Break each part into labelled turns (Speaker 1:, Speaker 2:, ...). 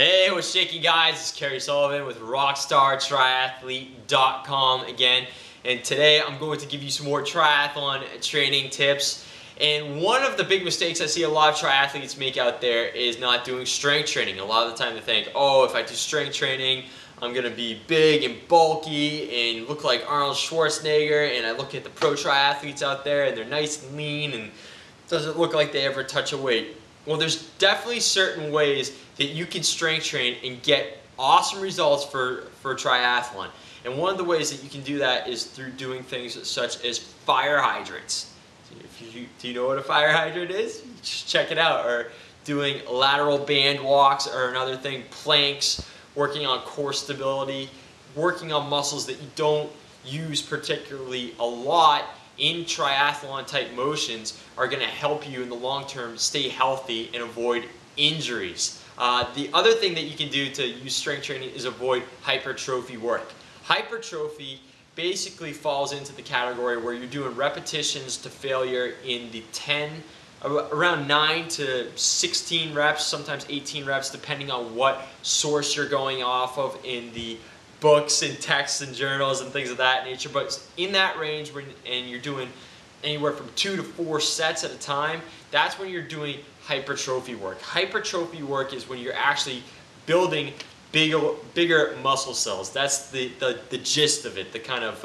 Speaker 1: Hey, what's shaking, guys? It's Kerry Sullivan with RockstarTriathlete.com again, and today I'm going to give you some more triathlon training tips. And one of the big mistakes I see a lot of triathletes make out there is not doing strength training. A lot of the time they think, oh, if I do strength training, I'm going to be big and bulky and look like Arnold Schwarzenegger. And I look at the pro triathletes out there and they're nice and lean and it doesn't look like they ever touch a weight. Well, there's definitely certain ways that you can strength train and get awesome results for triathlon. And one of the ways that you can do that is through doing things such as fire hydrants. Do you know what a fire hydrant is? Just check it out. Or doing lateral band walks, or another thing, planks, working on core stability, working on muscles that you don't use particularly a lot in triathlon type motions are going to help you in the long term stay healthy and avoid injuries. The other thing that you can do to use strength training is avoid hypertrophy work. Hypertrophy basically falls into the category where you're doing repetitions to failure in the around 9 to 16 reps, sometimes 18 reps, depending on what source you're going off of in the books and texts and journals and things of that nature. But in that range, and you're doing anywhere from 2 to 4 sets at a time, that's when you're doing hypertrophy work. Hypertrophy work is when you're actually building bigger muscle cells. That's the gist of it, the kind of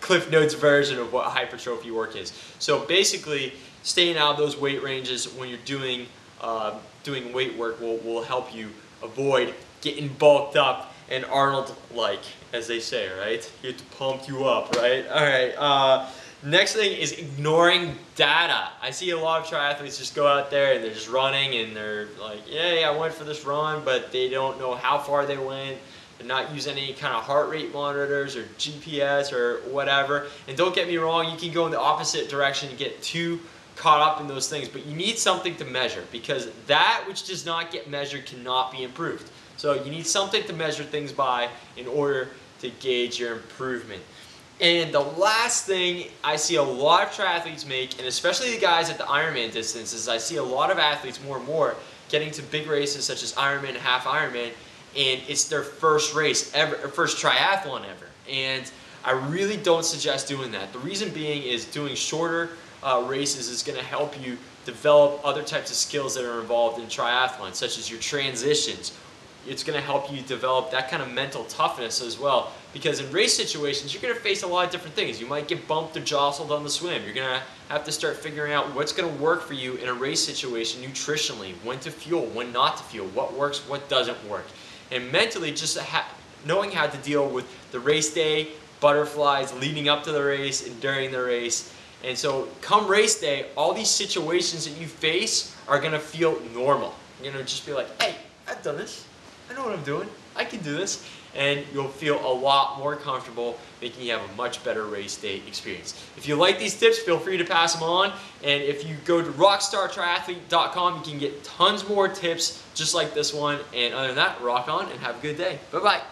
Speaker 1: Cliff Notes version of what hypertrophy work is. So basically, staying out of those weight ranges when you're doing weight work will help you avoid getting bulked up and Arnold-like, as they say, right? You have to pump you up, right? All right. Next thing is ignoring data. I see a lot of triathletes just go out there and they're just running and they're like, yeah, I went for this run, but they don't know how far they went. They're not using any kind of heart rate monitors or GPS or whatever. And don't get me wrong, you can go in the opposite direction and get too caught up in those things, but you need something to measure, because that which does not get measured cannot be improved. So you need something to measure things by in order to gauge your improvement. And the last thing I see a lot of triathletes make, and especially the guys at the Ironman distances, I see a lot of athletes more and more getting to big races such as Ironman and half Ironman, and it's their first race ever, or first triathlon ever. And I really don't suggest doing that. The reason being is doing shorter races is going to help you develop other types of skills that are involved in triathlon, such as your transitions. It's going to help you develop that kind of mental toughness as well, because in race situations you're going to face a lot of different things. You might get bumped or jostled on the swim. You're going to have to start figuring out what's going to work for you in a race situation nutritionally, when to fuel, when not to fuel, what works, what doesn't work. And mentally, just knowing how to deal with the race day, butterflies leading up to the race and during the race. And so come race day, all these situations that you face are going to feel normal. You're going to just be like, hey, I've done this. I know what I'm doing. I can do this. And you'll feel a lot more comfortable, making you have a much better race day experience. If you like these tips, feel free to pass them on. And if you go to RockstarTriathlete.com, you can get tons more tips just like this one. And other than that, rock on and have a good day. Bye-bye.